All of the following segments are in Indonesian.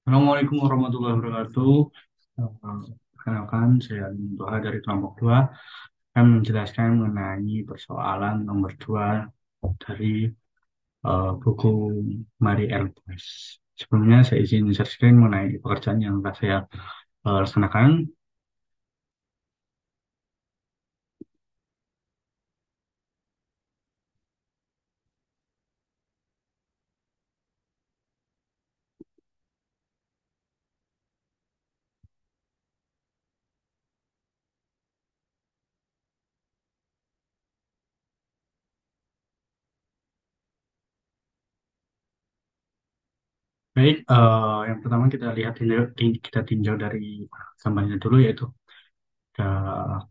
Assalamualaikum warahmatullahi wabarakatuh. Perkenalkan, saya Doha dari kelompok 2 akan menjelaskan mengenai persoalan nomor 2 dari buku Mari Elbrus. Sebelumnya saya izin share screen mengenai pekerjaan yang telah saya laksanakan. Baik, yang pertama kita lihat kita tinjau dari gambarnya dulu, yaitu ada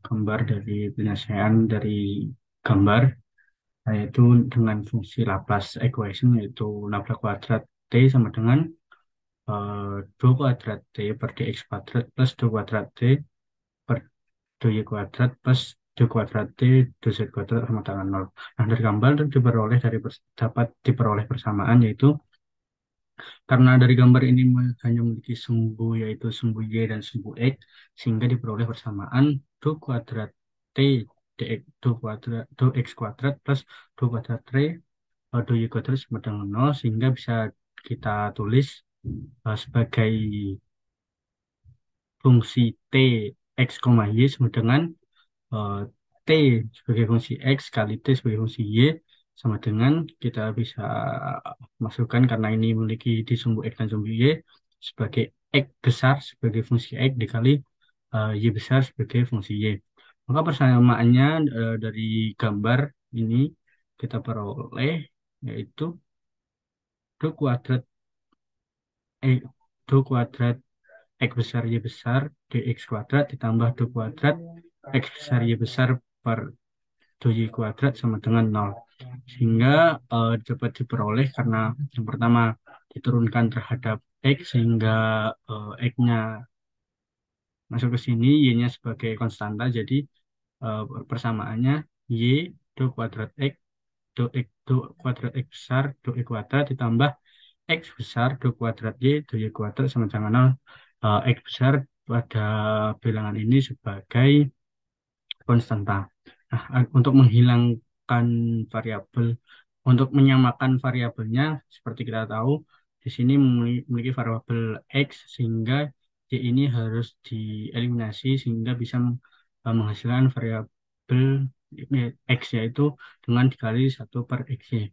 gambar dari penyelesaian dari gambar, yaitu dengan fungsi Laplace equation, yaitu nabla kuadrat T sama dengan 2 kuadrat T per dx kuadrat plus 2 kuadrat T per 2y kuadrat plus 2 kuadrat T 2z kuadrat sama dengan nol. Nah, dari gambar dapat diperoleh persamaan, yaitu karena dari gambar ini hanya memiliki sumbu, yaitu sumbu y dan sumbu x, sehingga diperoleh persamaan 2 kuadrat T dx 2 kuadrat 2x kuadrat plus 2 kuadrat T 2y kuadrat sama dengan nol, sehingga bisa kita tulis sebagai fungsi T x, y sama dengan eh, T sebagai fungsi x kali T sebagai fungsi y sama dengan kita bisa masukkan, karena ini memiliki di sumbu x dan sumbu y, sebagai x besar sebagai fungsi x dikali y besar sebagai fungsi y. Maka persamaannya dari gambar ini kita peroleh, yaitu 2 kuadrat eh 2 kuadrat x besar y besar dx kuadrat ditambah 2 kuadrat x besar y besar per 2y kuadrat sama dengan nol, sehingga dapat diperoleh karena yang pertama diturunkan terhadap x, sehingga x-nya masuk ke sini, y-nya sebagai konstanta, jadi eh, persamaannya y 2 kuadrat x 2 kuadrat x besar 2y kuadrat ditambah x besar 2 kuadrat y 2y kuadrat sama dengan nol. X besar pada bilangan ini sebagai konstanta. Nah, untuk menghilangkan variabel, untuk menyamakan variabelnya, seperti kita tahu, di sini memiliki variabel x, sehingga y ini harus dieliminasi sehingga bisa menghasilkan variabel x, yaitu dengan dikali 1 per x-nya.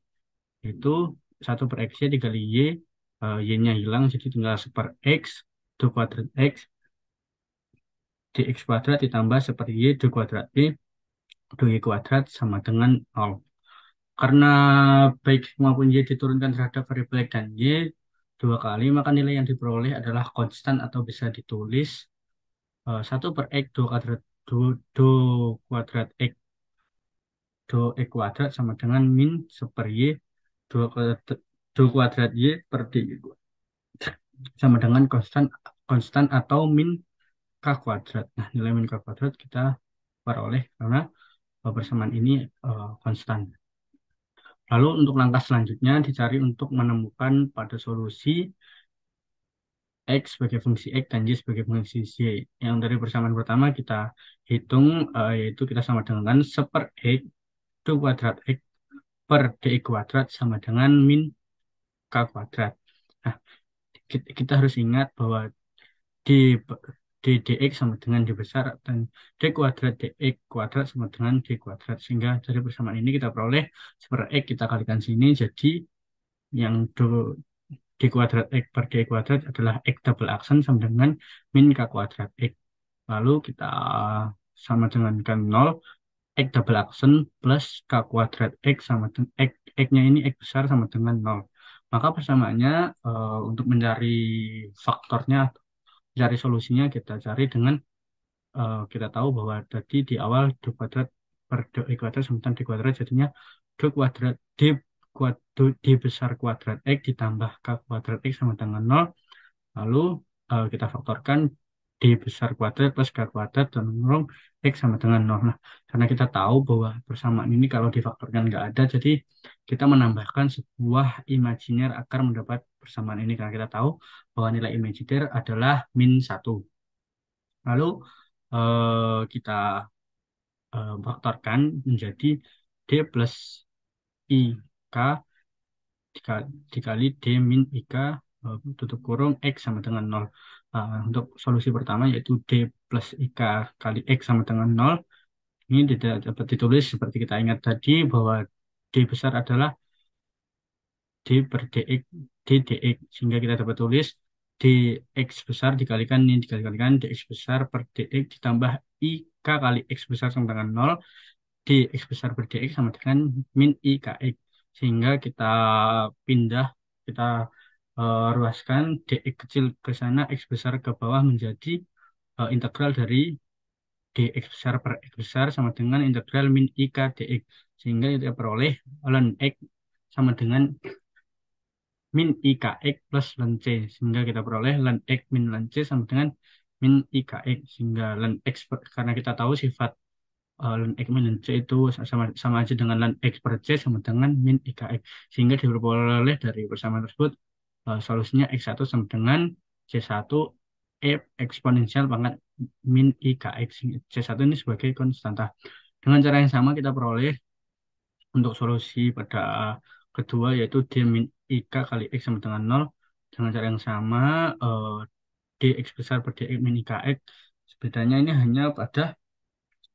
Itu 1 per x-nya dikali y, y-nya hilang, jadi tinggal 1 per x, 2 kuadrat x, dx kuadrat ditambah 1 per y, 2 kuadrat y, 2y kuadrat sama dengan nol. Karena baik maupun y diturunkan terhadap variabel x dan y 2 kali, maka nilai yang diperoleh adalah konstan atau bisa ditulis 1 per x 2 kuadrat 2 kuadrat x 2x kuadrat sama dengan min 1 per y 2 kuadrat 2 kuadrat y per d sama dengan konstan konstan atau min k kuadrat. Nah, nilai min k kuadrat kita peroleh karena persamaan ini konstan. Lalu untuk langkah selanjutnya dicari untuk menemukan pada solusi X sebagai fungsi X dan Y sebagai fungsi Y. Yang dari persamaan pertama kita hitung, yaitu kita sama dengan 1 per X 2 kuadrat X per DX kuadrat sama dengan min K kuadrat. Nah, kita harus ingat bahwa D, D dx sama dengan D besar, dan D kuadrat dx kuadrat sama dengan D kuadrat. Sehingga dari persamaan ini kita peroleh 1 per X kita kalikan sini, jadi yang D kuadrat X per D kuadrat adalah X double aksen sama dengan min K kuadrat X. Lalu kita sama dengan kan 0, X double aksen plus K kuadrat X sama dengan X-nya ini X besar sama dengan 0. Maka persamaannya untuk mencari faktornya, cari solusinya, kita cari dengan kita tahu bahwa tadi di awal 2 kuadrat per D kuadrat sama dengan D kuadrat, jadinya 2 kuadrat D besar kuadrat X ditambah K kuadrat X sama dengan 0. Lalu kita faktorkan D besar kuadrat plus K kuadrat dan menurung X sama dengan 0. Nah, karena kita tahu bahwa persamaan ini kalau difaktorkan nggak ada, jadi kita menambahkan sebuah imajiner agar mendapat persamaan ini karena kita tahu bahwa nilai imajiner adalah min satu. Lalu kita faktorkan menjadi D plus IK dikali D min IK tutup kurung X sama dengan nol. Untuk solusi pertama yaitu D plus IK kali X sama dengan nol. Ini tidak dapat ditulis seperti kita ingat tadi bahwa D besar adalah D per DX, D DX. Sehingga kita dapat tulis DX besar dikalikan ini dikalikan DX besar per DX ditambah IK kali X besar sama dengan nol. Dx besar per dx sama dengan min I kx. Sehingga kita pindah, kita ruaskan dx kecil ke sana, x besar ke bawah menjadi integral dari dx besar per x besar sama dengan integral min I k dx. Sehingga kita peroleh ln x sama dengan min I kx plus ln c. Sehingga kita peroleh ln x min ln c sama dengan min I kx. Sehingga ln x, karena kita tahu sifat ln x min ln c itu sama sama aja dengan ln x per c sama dengan min IKX. Sehingga diperoleh dari persamaan tersebut solusinya x1 sama dengan c1 f eksponensial pangkat min IKX. C1 ini sebagai konstanta. Dengan cara yang sama kita peroleh untuk solusi pada kedua yaitu d min IK kali x sama dengan nol. Dengan cara yang sama dx besar per dx min IKX. Bedanya ini hanya pada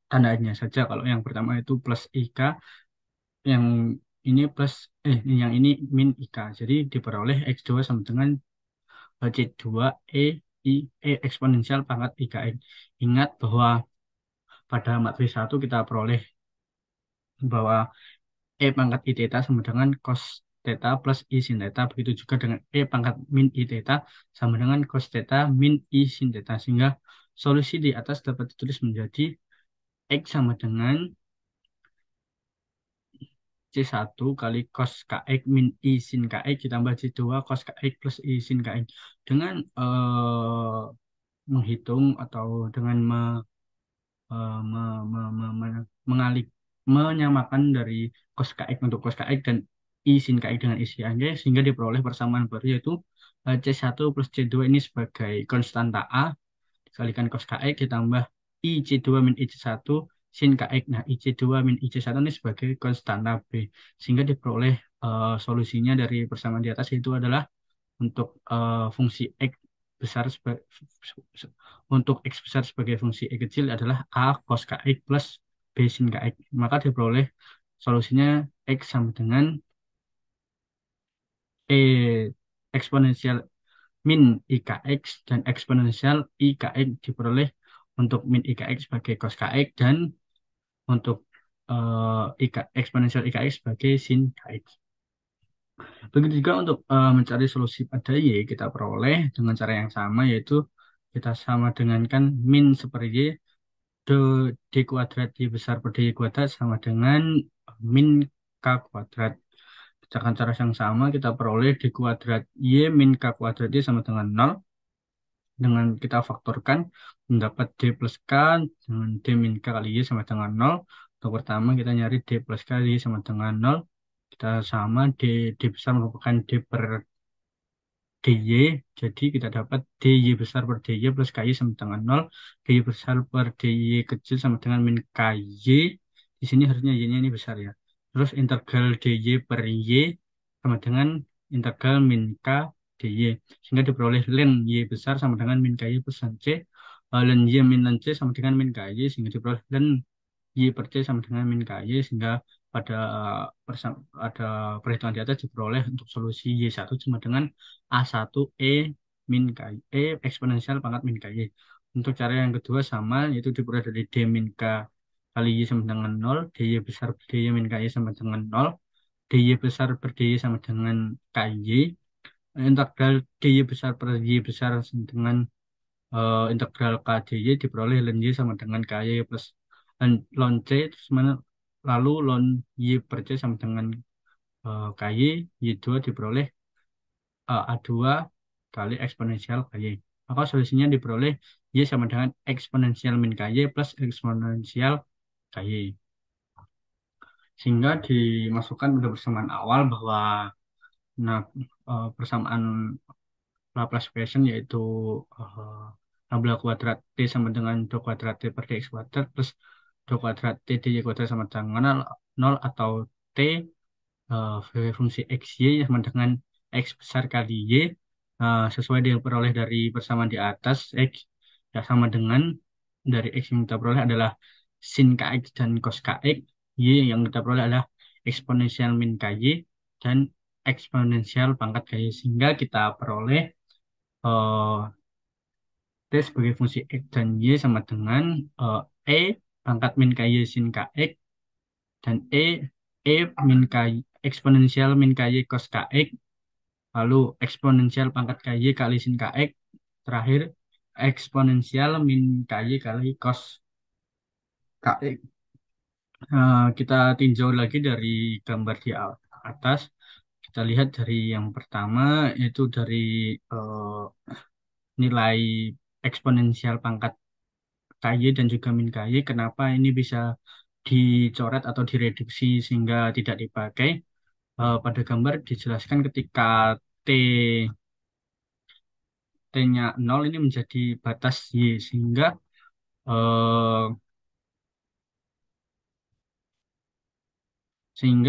tandanya saja. Kalau yang pertama itu plus IK, yang ini plus yang ini min IK. Jadi diperoleh X2 sama dengan C2 eksponensial pangkat IKX. Ingat bahwa pada matris 1 kita peroleh bahwa E pangkat I theta sama dengan cos theta plus I sin theta. Begitu juga dengan E pangkat min I theta sama dengan cos theta min I sin theta. Sehingga solusi di atas dapat ditulis menjadi X sama dengan C1 kali cos KX min I sin KX ditambah C2 cos KX plus I sin KX. Dengan menghitung atau dengan eh, me- me- me- me- mengalik menyamakan dari cos KX untuk cos KX dan I sin KX dengan I sin KX sehingga diperoleh persamaan baru yaitu C1 plus C2 ini sebagai konstanta A dikalikan cos KX ditambah IC2 min IC1 sin KX. Nah, IC2 min IC1 ini sebagai konstanta B. Sehingga diperoleh solusinya dari persamaan di atas itu adalah untuk fungsi X besar untuk X besar sebagai fungsi X kecil adalah A cos KX plus B sin KX. Maka diperoleh solusinya X sama dengan E eksponensial min IKX dan eksponensial IKX diperoleh untuk min IKX sebagai cos KX dan untuk eksponensial IKX sebagai sin KX. Begitu juga untuk mencari solusi pada Y kita peroleh dengan cara yang sama yaitu kita sama dengankan min super Y do D kuadrat Y besar per DY kuadrat sama dengan min K kuadrat. Dengan cara yang sama kita peroleh D kuadrat Y min K kuadrat Y sama dengan nol. Dengan kita faktorkan mendapat D plus K dengan D min K kali Y sama dengan nol. Untuk pertama kita nyari D plus K kali Y sama dengan nol. Kita sama D besar merupakan D per DY. Jadi kita dapat DY besar per DY plus KY sama dengan nol. DY besar per DY kecil sama dengan min KY. Di sini harusnya Y-nya ini besar ya. Terus integral DY per Y sama dengan integral min K DY. Sehingga diperoleh ln Y besar sama dengan min KY plus ln C. Ln Y min ln C sama dengan min KY. Sehingga diperoleh ln Y per C sama dengan min KY. Sehingga pada ada perhitungan di atas diperoleh untuk solusi Y1 sama dengan A1 E min KY. Eksponensial pangkat min KY. Untuk cara yang kedua sama, yaitu diperoleh dari D min K kali Y sama dengan nol. DY besar per DY min KY sama dengan nol. DY besar per DY sama dengan KY. Integral DY besar per Y besar sama dengan integral K DY diperoleh ln Y sama dengan KY plus ln C. Terus mana, lalu ln Y per C sama dengan KY. Y2 diperoleh A2 kali eksponensial KY. Maka solusinya diperoleh Y sama dengan eksponensial min KY plus eksponensial KY. Sehingga dimasukkan pada persamaan awal bahwa Nah, persamaan Laplace equation yaitu nabla kuadrat T sama dengan 2 kuadrat T per dx kuadrat plus 2 kuadrat T dy kuadrat sama dengan nol atau T sebagai fungsi x y sama dengan x besar kali y sesuai yang diperoleh dari persamaan di atas x ya sama dengan dari x yang kita peroleh adalah sin kx dan cos kx, y yang kita peroleh adalah eksponensial min ky dan eksponensial pangkat ky, sehingga kita peroleh eh, T sebagai fungsi x dan y sama dengan e pangkat min ky sin kx dan e min ky eksponensial min ky cos kx, lalu eksponensial pangkat ky kali sin kx, terakhir eksponensial min ky kali cos kx. Kita tinjau lagi dari gambar di atas. Kita lihat dari yang pertama itu dari eh, nilai eksponensial pangkat KY dan juga min KY. Kenapa ini bisa dicoret atau direduksi sehingga tidak dipakai? Pada gambar dijelaskan ketika T T-nya 0 ini menjadi batas Y, sehingga eh,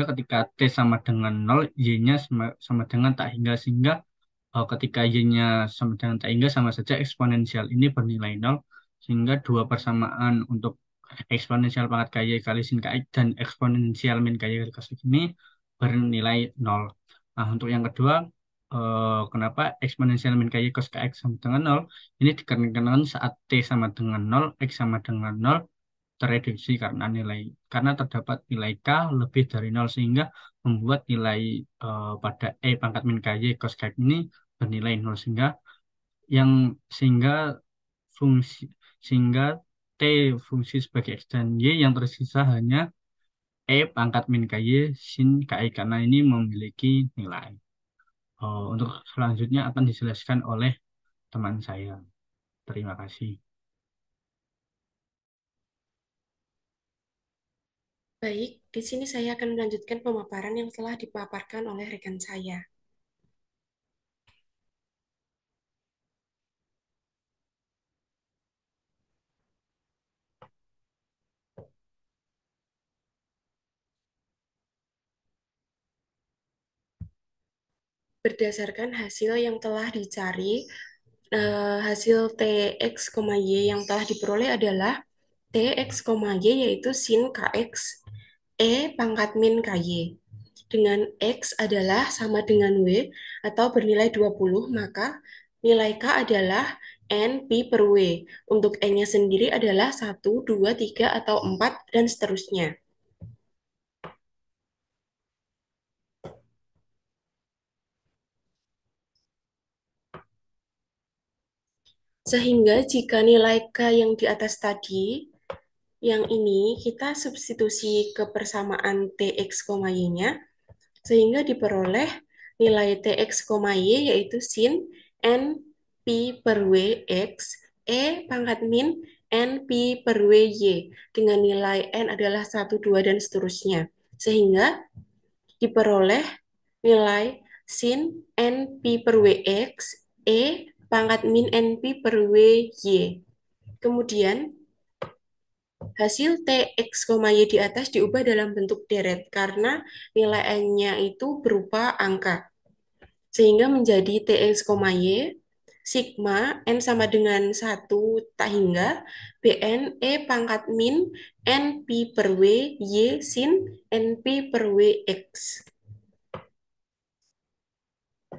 ketika T sama dengan 0 Y-nya sama dengan tak hingga, sehingga ketika Y-nya sama dengan tak hingga sama saja eksponensial ini bernilai 0, sehingga dua persamaan untuk eksponensial pangkat KY kali sin KX dan eksponensial min KY kali cos X ini bernilai 0. Nah, untuk yang kedua, kenapa eksponensial min KY cos KX sama dengan 0? Ini dikarenakan saat T sama dengan 0, X sama dengan 0, tereduksi karena terdapat nilai K lebih dari 0, sehingga membuat nilai pada pangkat min KY cos KX ini bernilai 0, yang sehingga fungsi sehingga T fungsi sebagai X dan Y yang tersisa hanya pangkat min KY sin KI karena ini memiliki nilai. Untuk selanjutnya akan dijelaskan oleh teman saya. Terima kasih. Baik, di sini saya akan melanjutkan pemaparan yang telah dipaparkan oleh rekan saya. Berdasarkan hasil yang telah dicari, hasil Tx, Y yang telah diperoleh adalah Tx, Y yaitu sin Kx pangkat min Ky. Dengan X adalah sama dengan W atau bernilai 20, maka nilai K adalah N pi per W. Untuk N-nya sendiri adalah 1, 2, 3, atau 4, dan seterusnya. Sehingga jika nilai K yang di atas tadi, yang ini kita substitusi ke persamaan Tx, Y-nya, sehingga diperoleh nilai Tx, Y yaitu sin N pi per W X pangkat min N pi per W Y dengan nilai N adalah 1, 2, dan seterusnya. Sehingga diperoleh nilai sin N pi per W X pangkat min N pi per W Y. Kemudian hasil Tx, Y di atas diubah dalam bentuk deret karena nilai N-nya itu berupa angka. Sehingga menjadi Tx, Y sigma N sama dengan 1 tak hingga Bn pangkat min N pi per W Y sin N pi per W X.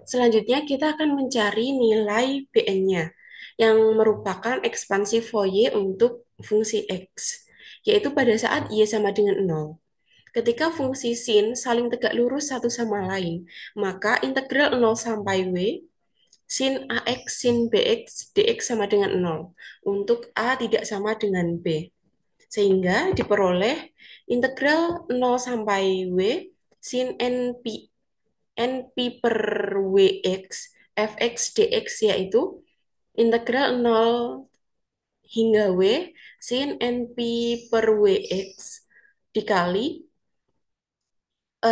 Selanjutnya kita akan mencari nilai Bn-nya yang merupakan ekspansi Fourier untuk fungsi X, yaitu pada saat Y sama dengan 0. Ketika fungsi sin saling tegak lurus satu sama lain, maka integral 0 sampai W sin AX sin BX dx sama dengan 0 untuk A tidak sama dengan B. Sehingga diperoleh integral 0 sampai W sin NP per WX fx dx yaitu integral 0 hingga W sin NP per WX dikali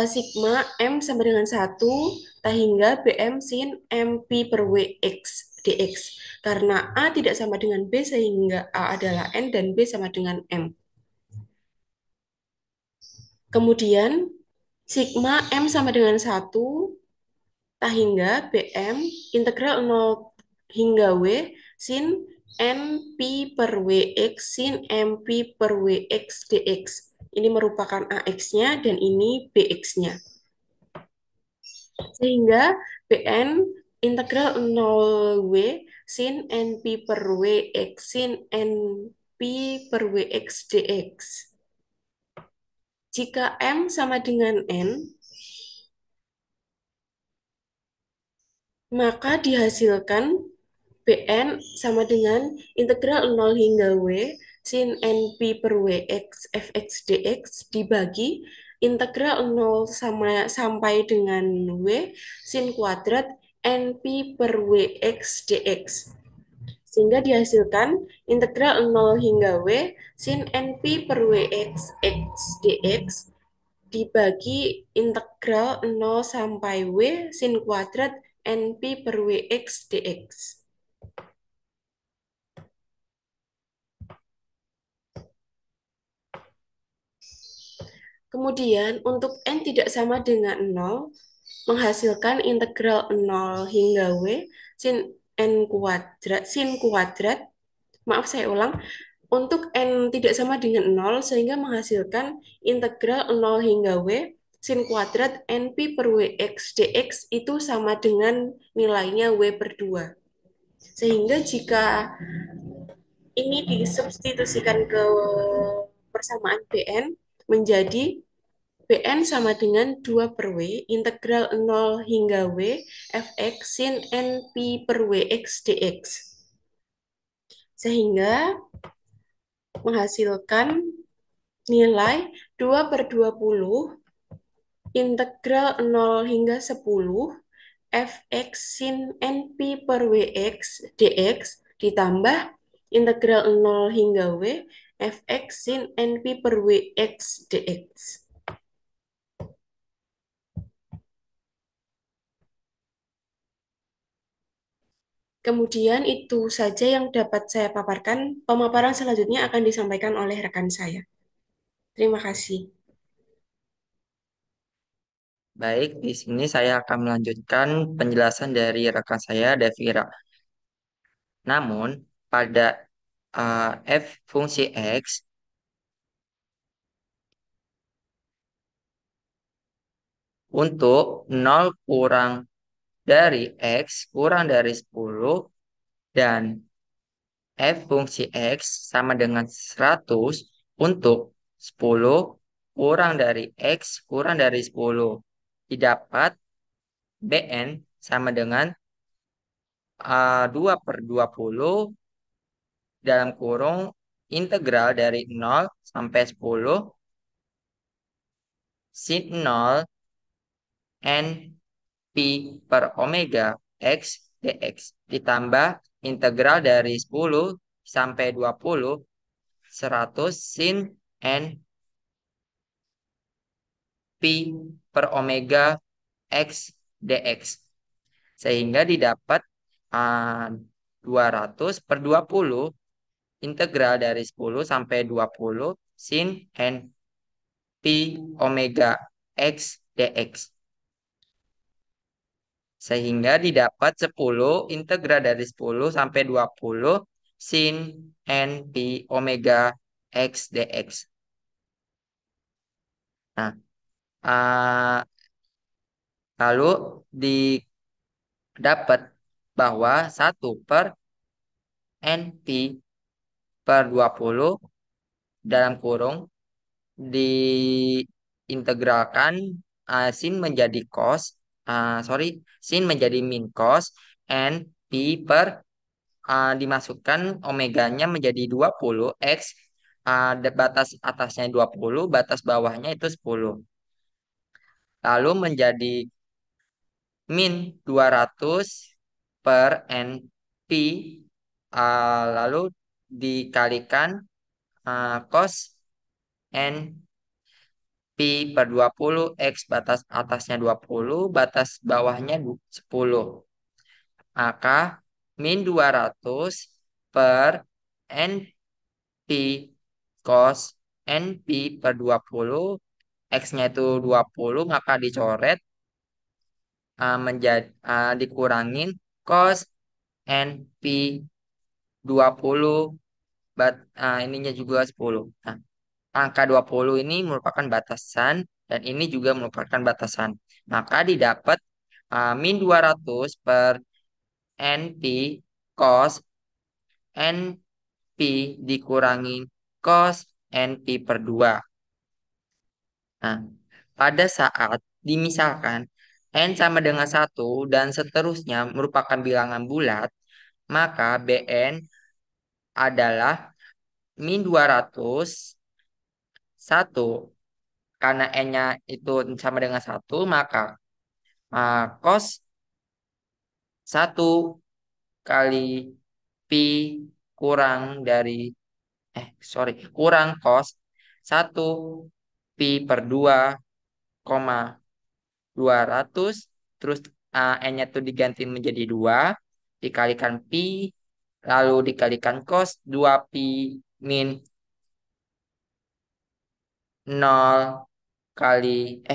sigma M sama dengan satu hingga BM sin MP per W X dx. Karena A tidak sama dengan B sehingga A adalah N dan B sama dengan M. Kemudian sigma M sama dengan satu hingga BM integral nol hingga W sin NP per WX sin MP per WX dx. Ini merupakan AX-nya dan ini BX-nya. Sehingga Bn integral nol W sin NP per WX sin NP per WX dx. Jika M sama dengan N, maka dihasilkan Bn sama dengan integral nol hingga W sin NP per WX fx dx dibagi integral nol sama sampai dengan W sin kuadrat NP per WX dx. Sehingga dihasilkan integral nol hingga W sin NP per WX x dx dibagi integral nol sampai W sin kuadrat NP per WX dx. Kemudian untuk N tidak sama dengan nol menghasilkan integral nol hingga W sin N kuadrat, sin kuadrat, maaf saya ulang, untuk N tidak sama dengan nol sehingga menghasilkan integral nol hingga W sin kuadrat NP per WX dx itu sama dengan nilainya W per 2. Sehingga jika ini disubstitusikan ke persamaan Bn menjadi Bn sama dengan 2 per W integral nol hingga W fx sin NP per Wx dx. Sehingga menghasilkan nilai 2 per 20 integral nol hingga 10 fx sin NP per Wx dx ditambah integral nol hingga W fx sin NP per Wx dx. Kemudian itu saja yang dapat saya paparkan. Pemaparan selanjutnya akan disampaikan oleh rekan saya. Terima kasih. Baik, di sini saya akan melanjutkan penjelasan dari rekan saya, Davira. Namun, pada f fungsi x untuk nol kurang dari x kurang dari 10 dan f fungsi x sama dengan 100 untuk 10 kurang dari x kurang dari 10. Didapat Bn sama dengan 2 per 20 dalam kurung integral dari 0 sampai 10 sin 0 n pi per omega x dx ditambah integral dari 10 sampai 20 100 sin n pi per omega x dx sehingga didapat uh, 200 per 20 integral dari 10 sampai 20 sin n pi omega x dx. Sehingga didapat 10 integral dari 10 sampai 20 sin n pi omega x dx. Nah, uh, lalu didapat bahwa 1 per n pi per 20 dalam kurung diintegralkan sin menjadi cos, sin menjadi min cos n pi per dimasukkan omeganya menjadi 20 x, batas atasnya 20 batas bawahnya itu 10. Lalu menjadi min 200 per n pi, lalu dikalikan cos n pi per 20, X batas atasnya 20, batas bawahnya 10. Maka min 200 per NP cos NP per 20, X-nya itu 20, maka dicoret menjadi dikurangin cos NP 20, ininya juga 10. Nah, angka 20 ini merupakan batasan dan ini juga merupakan batasan. Maka didapat min 200 per NP cos NP dikurangi cos NP per 2. Nah, pada saat dimisalkan N sama dengan 1 dan seterusnya merupakan bilangan bulat, maka BN adalah min 200 1. Karena N-nya itu sama dengan 1, maka cos 1 kali pi kurang dari kurang cos 1 pi per 2, 200, terus N-nya itu diganti menjadi 2 dikalikan pi, lalu dikalikan cos 2 pi min 0 kali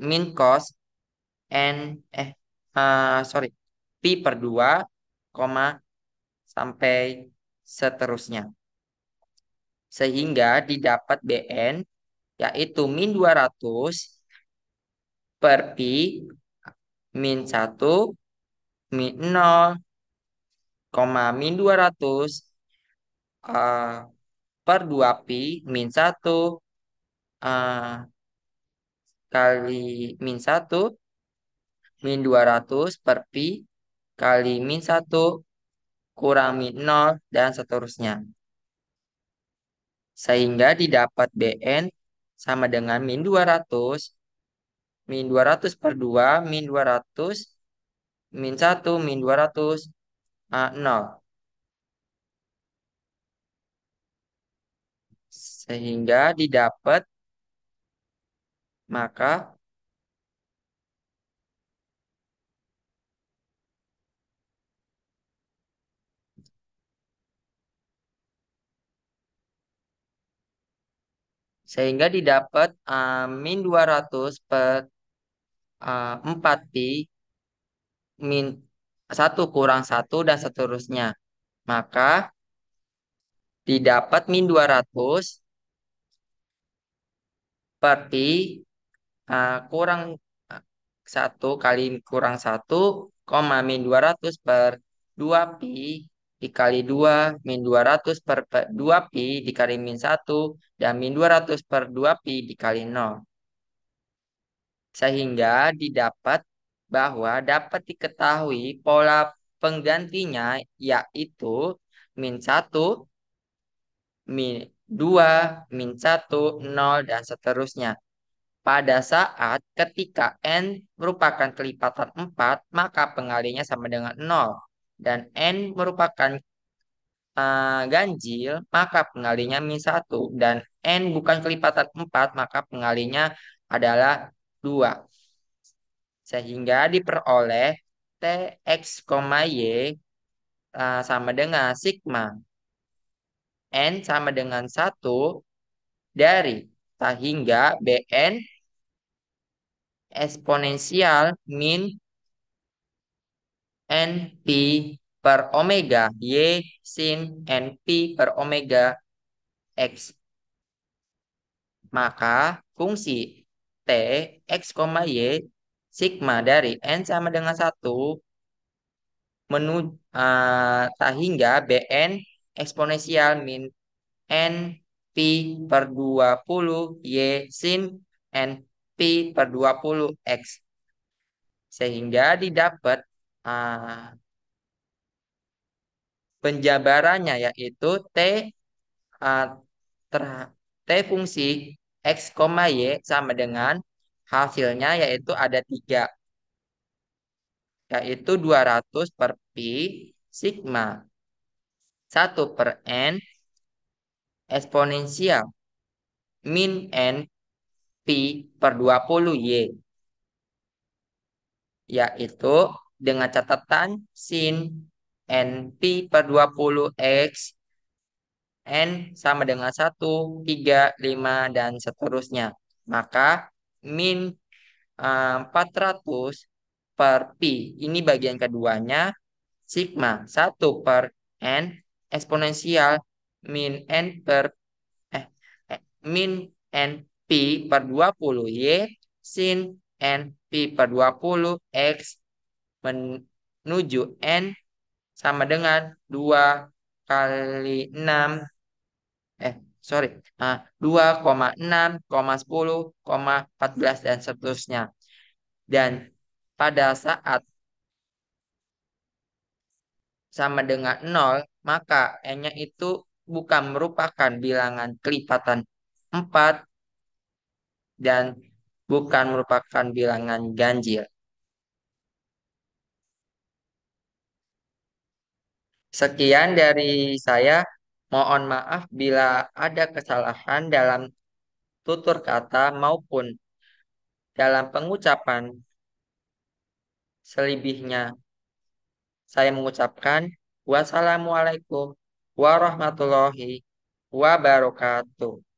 min cos N pi per 2, koma sampai seterusnya. Sehingga didapat BN yaitu min 200 per pi min 1 min 0, min 200 per 2 pi min 1 kali min 1 min 200 per pi kali min 1 kurang min 0 dan seterusnya. Sehingga didapat BN sama dengan min 200 per 2 min 200 min 1 min 200 0. Sehingga didapat maka min 200 per 4 pi min 1 kurang 1 dan seterusnya. Maka didapat min 200 per pi kurang 1 kali kurang 1, min 200 per 2 pi dikali 2 min 200 per 2 pi dikali min 1 dan min 200 per 2 pi dikali 0. Sehingga didapat bahwa dapat diketahui pola penggantinya yaitu min 1, min 2, min 1, 0, dan seterusnya. Pada saat ketika N merupakan kelipatan 4, maka pengalinya sama dengan 0. Dan N merupakan ganjil, maka pengalinya min 1. Dan N bukan kelipatan 4, maka pengalinya adalah 2. Sehingga diperoleh Tx, Y sama dengan sigma N sama dengan 1 dari sehingga Bn eksponensial min NP per omega Y sin NP per omega X. Maka fungsi T, X, Y sigma dari N sama dengan 1 sehingga Bn eksponensial min NP per 20 Y sin NP per 20 X. Sehingga didapat penjabarannya yaitu uh, T fungsi X, Y sama dengan hasilnya yaitu ada 3, yaitu 200 per pi sigma 1 per N eksponensial min N pi per 20 Y, yaitu dengan catatan sin n pi per 20 X, n sama dengan 1, 3, 5, dan seterusnya. Maka min 400 per pi, ini bagian keduanya, sigma 1 per n eksponensial min n per eh, min n pi per 20 Y sin n pi per 20 X menuju n sama dengan 2 kali 6 eh sorry 2,6,10,14 dan seterusnya. Dan pada saat sama dengan 0, maka n-nya itu bukan merupakan bilangan kelipatan 4 dan bukan merupakan bilangan ganjil. Sekian dari saya. Mohon maaf bila ada kesalahan dalam tutur kata maupun dalam pengucapan selebihnya. Saya mengucapkan wassalamualaikum warahmatullahi wabarakatuh.